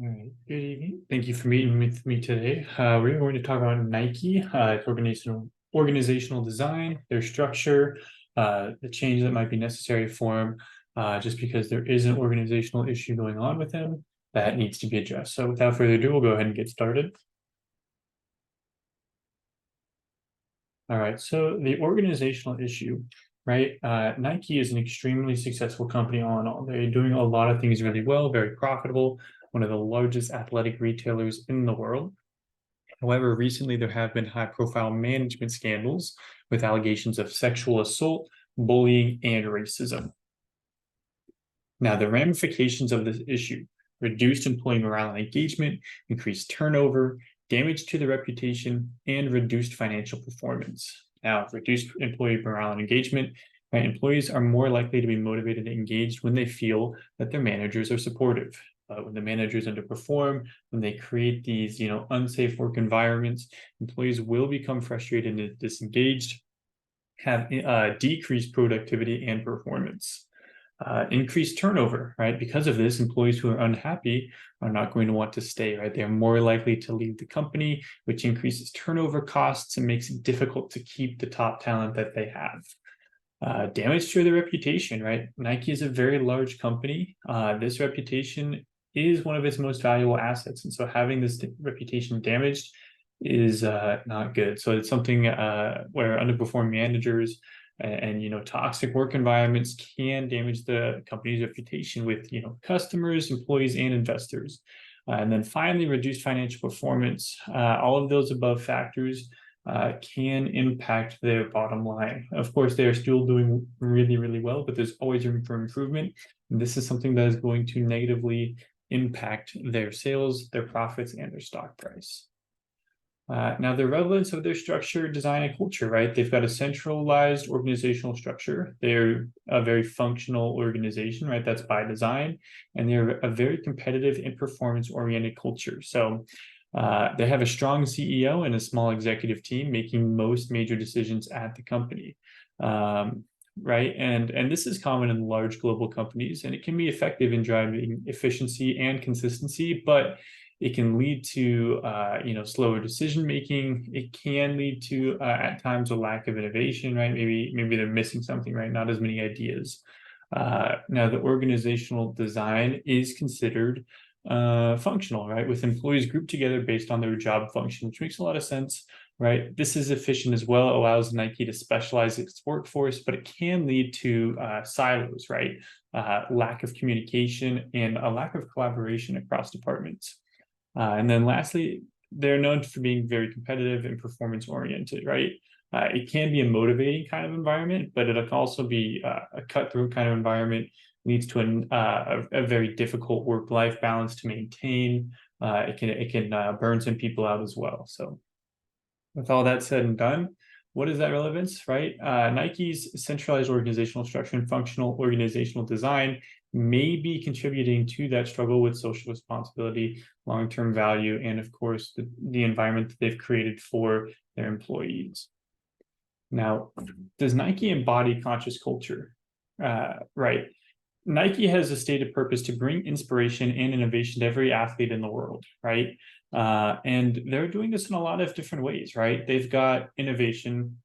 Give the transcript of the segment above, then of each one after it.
All right. Good evening. Thank you for meeting with me today. We're going to talk about Nike, its organizational design, their structure, the change that might be necessary for them, just because there is an organizational issue going on with them that needs to be addressed. So without further ado, we'll go ahead and get started. All right. So the organizational issue, right? Nike is an extremely successful company all in all. They're doing a lot of things really well, very profitable, one of the largest athletic retailers in the world. However, recently there have been high-profile management scandals with allegations of sexual assault, bullying, and racism. Now, the ramifications of this issue: reduced employee morale and engagement, increased turnover, damage to the reputation, and reduced financial performance. Now, reduced employee morale and engagement, right? Employees are more likely to be motivated and engaged when they feel that their managers are supportive. When the managers underperform, when they create these, unsafe work environments, employees will become frustrated and disengaged, have decreased productivity and performance. Increased turnover, right? Because of this, employees who are unhappy are not going to want to stay, right? They're more likely to leave the company, which increases turnover costs and makes it difficult to keep the top talent that they have. Damage to the reputation, right? Nike is a very large company. This reputation is one of its most valuable assets. And so having this reputation damaged is not good. So it's something where underperforming managers and toxic work environments can damage the company's reputation with customers, employees, and investors. And then finally, reduced financial performance. All of those above factors can impact their bottom line. Of course, they are still doing really, really well, but there's always room for improvement. And this is something that is going to negatively impact their sales, their profits, and their stock price. Now, the relevance of their structure, design, and culture, right? They've got a centralized organizational structure. They're a very functional organization, right? That's by design. And they're a very competitive and performance-oriented culture. So they have a strong CEO and a small executive team making most major decisions at the company. Right. And this is common in large global companies, and it can be effective in driving efficiency and consistency, but it can lead to slower decision making. It can lead to at times a lack of innovation, right? Maybe they're missing something, right? Not as many ideas. Now, the organizational design is considered functional, right? With employees grouped together based on their job function, which makes a lot of sense, right? This is efficient as well, allows Nike to specialize its workforce, but it can lead to silos, right? Lack of communication and a lack of collaboration across departments. And then lastly, they're known for being very competitive and performance oriented, right? It can be a motivating kind of environment, but it can also be a cutthroat kind of environment, leads to a very difficult work-life balance to maintain. It can burn some people out as well. So with all that said and done, what is that relevance, right? Nike's centralized organizational structure and functional organizational design may be contributing to that struggle with social responsibility, long-term value, and of course, the environment that they've created for their employees. Now, does Nike embody conscious culture? Right. Nike has a stated purpose to bring inspiration and innovation to every athlete in the world, right? And they're doing this in a lot of different ways, right? They've got innovation.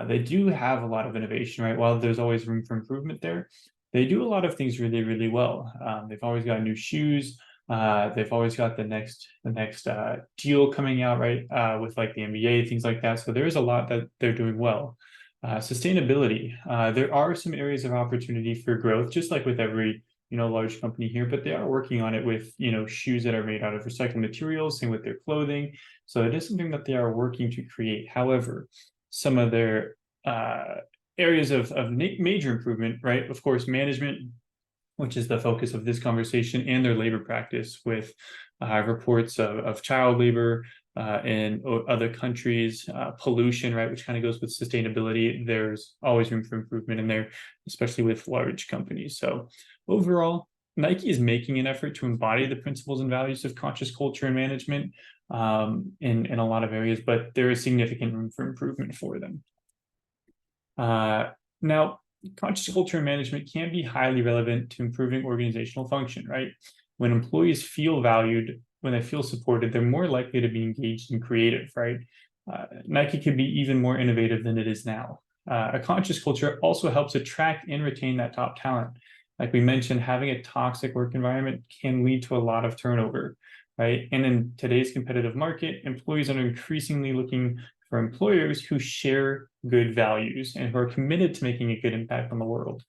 They do have a lot of innovation, right? While there's always room for improvement there, they do a lot of things really, really well. They've always got new shoes. They've always got the next deal coming out, right? With like the NBA, things like that. So there is a lot that they're doing well. Sustainability. There are some areas of opportunity for growth, just like with every large company here, but they are working on it with shoes that are made out of recycled materials, same with their clothing. So it is something that they are working to create. However, some of their areas of major improvement, right? Of course, management, which is the focus of this conversation, and their labor practice with reports of child labor in other countries, pollution, right, which kind of goes with sustainability. There's always room for improvement in there, especially with large companies. So overall, Nike is making an effort to embody the principles and values of conscious culture and management in a lot of areas, but there is significant room for improvement for them. Now, conscious culture and management can be highly relevant to improving organizational function, right? When employees feel valued, when they feel supported, they're more likely to be engaged and creative, right? Nike could be even more innovative than it is now. A conscious culture also helps attract and retain that top talent. Like we mentioned, having a toxic work environment can lead to a lot of turnover, right? And in today's competitive market, employees are increasingly looking for employers who share good values and who are committed to making a good impact on the world.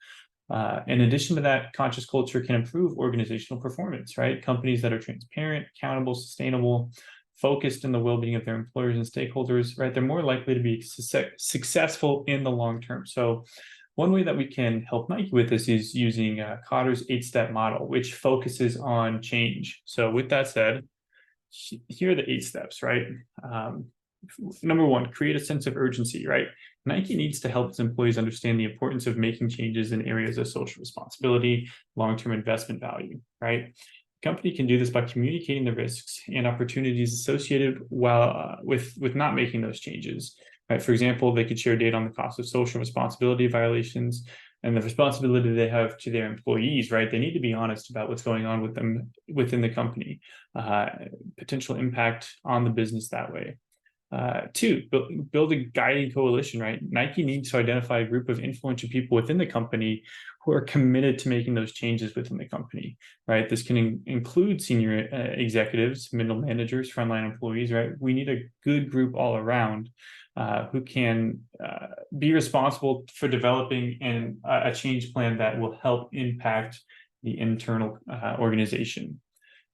In addition to that, conscious culture can improve organizational performance, right? Companies that are transparent, accountable, sustainable, focused in the well-being of their employers and stakeholders, right? They're more likely to be successful in the long term. So one way that we can help Nike with this is using Kotter's 8-step model, which focuses on change. So with that said, here are the 8 steps, right? Number 1, create a sense of urgency, right? Nike needs to help its employees understand the importance of making changes in areas of social responsibility, long-term investment value, right? The company can do this by communicating the risks and opportunities associated with not making those changes, right? For example, they could share data on the cost of social responsibility violations and the responsibility they have to their employees, right? They need to be honest about what's going on with them within the company, potential impact on the business that way. 2, build a guiding coalition, right? Nike needs to identify a group of influential people within the company who are committed to making those changes within the company, right? This can include senior executives, middle managers, frontline employees, right? We need a good group all around who can be responsible for developing a change plan that will help impact the internal organization.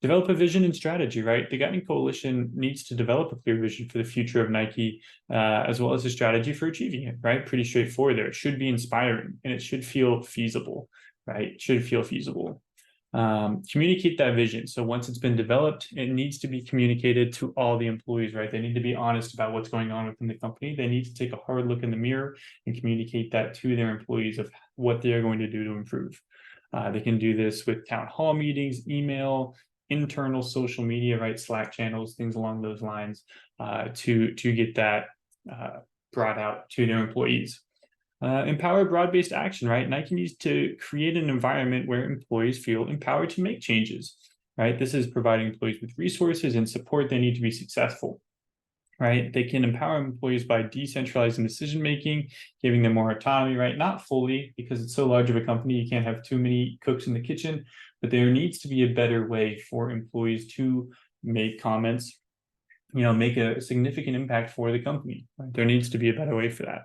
Develop a vision and strategy, right? The Guiding Coalition needs to develop a clear vision for the future of Nike, as well as a strategy for achieving it, right? Pretty straightforward there. It should be inspiring and it should feel feasible, right? It should feel feasible. Communicate that vision. So once it's been developed, it needs to be communicated to all the employees, right? They need to be honest about what's going on within the company. They need to take a hard look in the mirror and communicate that to their employees of what they're going to do to improve. They can do this with town hall meetings, email, internal social media, right? Slack channels, things along those lines, to get that brought out to their employees. Empower broad-based action, right? Nike needs to create an environment where employees feel empowered to make changes, right? This is providing employees with resources and support they need to be successful, right? They can empower employees by decentralizing decision-making, giving them more autonomy, right? Not fully, because it's so large of a company, you can't have too many cooks in the kitchen, but there needs to be a better way for employees to make comments, make a significant impact for the company, right? There needs to be a better way for that.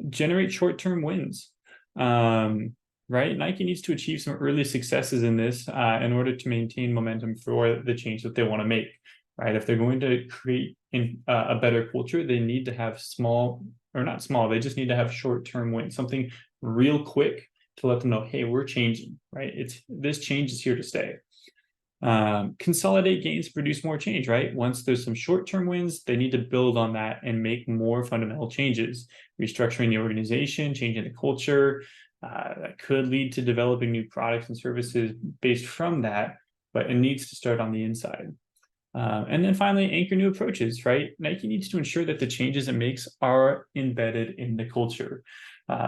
Generate short-term wins, right? Nike needs to achieve some early successes in this in order to maintain momentum for the change that they want to make, right? If they're going to create a better culture, they need to have they just need to have short-term wins, something real quick to let them know, hey, we're changing, right? This change is here to stay. Consolidate gains, produce more change, right? Once there's some short-term wins, they need to build on that and make more fundamental changes, restructuring the organization, changing the culture. That could lead to developing new products and services based from that, but it needs to start on the inside. And then finally, anchor new approaches, right? Nike needs to ensure that the changes it makes are embedded in the culture.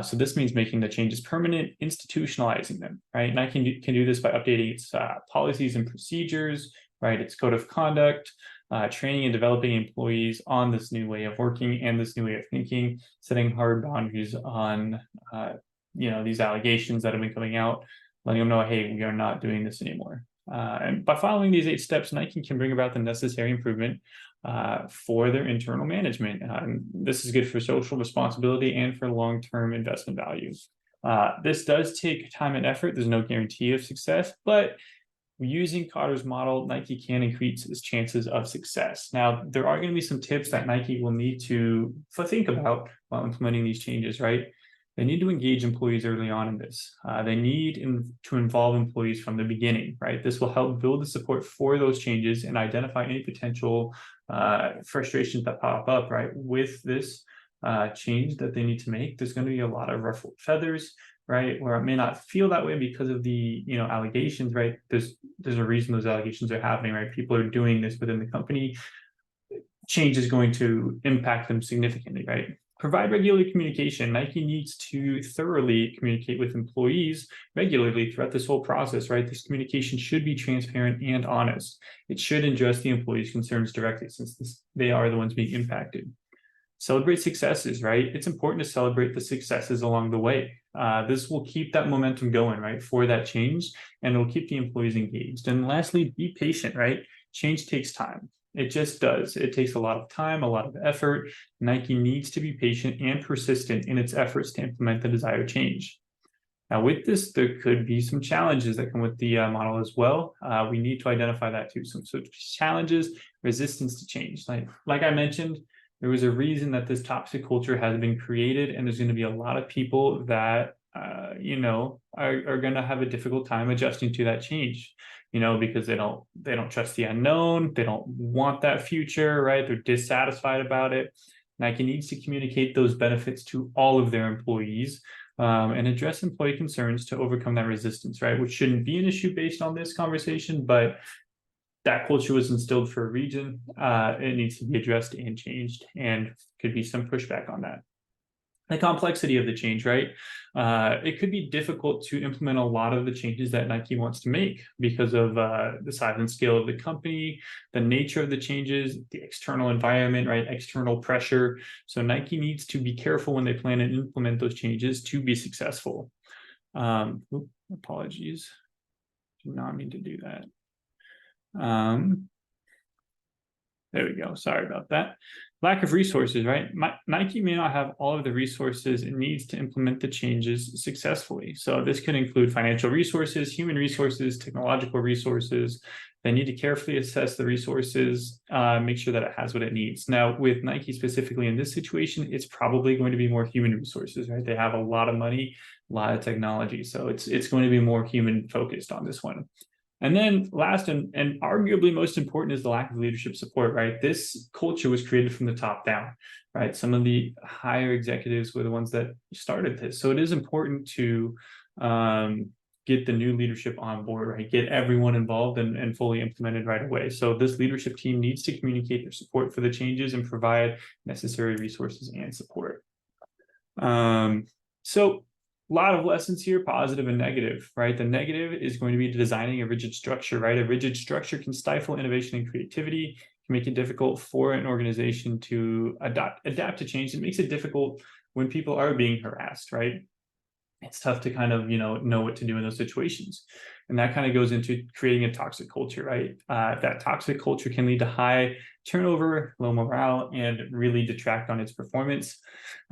So this means making the changes permanent, institutionalizing them, right? Nike can do this by updating its policies and procedures, right? Its code of conduct, training and developing employees on this new way of working and this new way of thinking, setting hard boundaries on, these allegations that have been coming out, letting them know, hey, we are not doing this anymore. And by following these 8 steps, Nike can bring about the necessary improvement for their internal management. This is good for social responsibility and for long-term investment values. This does take time and effort. There's no guarantee of success, but using Kotter's model, Nike can increase its chances of success. Now, there are going to be some tips that Nike will need to think about while implementing these changes, right? They need to engage employees early on in this. They need to involve employees from the beginning, right? This will help build the support for those changes and identify any potential frustrations that pop up, right? With this change that they need to make, there's going to be a lot of ruffled feathers, right? Where it may not feel that way because of the allegations, right? There's a reason those allegations are happening, right? People are doing this within the company. Change is going to impact them significantly, right? Provide regular communication. Nike needs to thoroughly communicate with employees regularly throughout this whole process, right? This communication should be transparent and honest. It should address the employees' concerns directly, since they are the ones being impacted. Celebrate successes, right? It's important to celebrate the successes along the way. This will keep that momentum going, right, for that change, and it'll keep the employees engaged. And lastly, be patient, right? Change takes time. It just does. It takes a lot of time, a lot of effort. Nike needs to be patient and persistent in its efforts to implement the desired change. Now, with this, there could be some challenges that come with the model as well. We need to identify that too. So challenges, resistance to change. Like I mentioned, there was a reason that this toxic culture has been created, and there's going to be a lot of people that are going to have a difficult time adjusting to that change, because they don't trust the unknown, they don't want that future, right? They're dissatisfied about it. Nike needs to communicate those benefits to all of their employees, and address employee concerns to overcome that resistance, right? Which shouldn't be an issue based on this conversation, but that culture was instilled for a reason. It needs to be addressed and changed, and could be some pushback on that. The complexity of the change, right? It could be difficult to implement a lot of the changes that Nike wants to make because of the size and scale of the company, the nature of the changes, the external environment, right? External pressure. So Nike needs to be careful when they plan and implement those changes to be successful. Apologies. Do not mean to do that. There we go. Sorry about that. Lack of resources, right? Nike may not have all of the resources it needs to implement the changes successfully. So this could include financial resources, human resources, technological resources. They need to carefully assess the resources, make sure that it has what it needs. Now, with Nike specifically in this situation, it's probably going to be more human resources, right? They have a lot of money, a lot of technology. So it's going to be more human focused on this one. And then last and arguably most important is the lack of leadership support, right? This culture was created from the top down, right? Some of the higher executives were the ones that started this. So it is important to get the new leadership on board, right? Get everyone involved and fully implemented right away. So this leadership team needs to communicate their support for the changes and provide necessary resources and support. So a lot of lessons here, positive and negative, right? The negative is going to be designing a rigid structure, right? A rigid structure can stifle innovation and creativity, can make it difficult for an organization to adapt to change. It makes it difficult when people are being harassed, right? It's tough to kind of, know what to do in those situations. And that kind of goes into creating a toxic culture, right? That toxic culture can lead to high turnover, low morale, and really detract on its performance.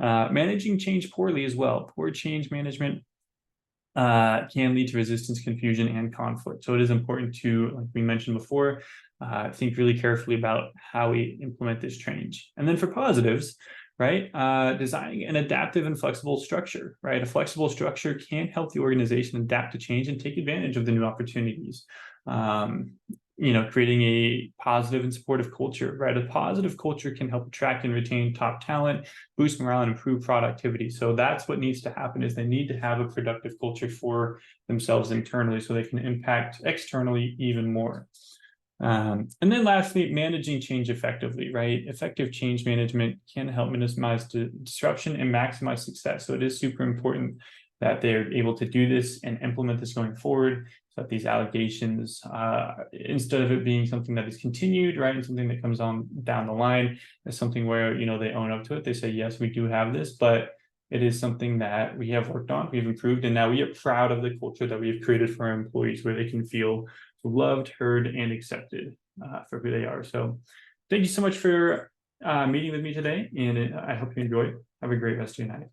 Managing change poorly as well. Poor change management can lead to resistance, confusion, and conflict. So it is important to, like we mentioned before, think really carefully about how we implement this change. And then for positives, right? Designing an adaptive and flexible structure, right? A flexible structure can help the organization adapt to change and take advantage of the new opportunities. Creating a positive and supportive culture, right? A positive culture can help attract and retain top talent, boost morale, and improve productivity. So that's what needs to happen, is they need to have a productive culture for themselves internally so they can impact externally even more. And then lastly, managing change effectively, right? Effective change management can help minimize disruption and maximize success. So it is super important that they're able to do this and implement this going forward, so that these allegations, instead of it being something that is continued, right, and something that comes on down the line, is something where, they own up to it. They say, yes, we do have this, but it is something that we have worked on, we've improved, and now we are proud of the culture that we've created for our employees, where they can feel loved, heard, and accepted for who they are. So thank you so much for meeting with me today, and I hope you enjoy. Have a great rest of your night.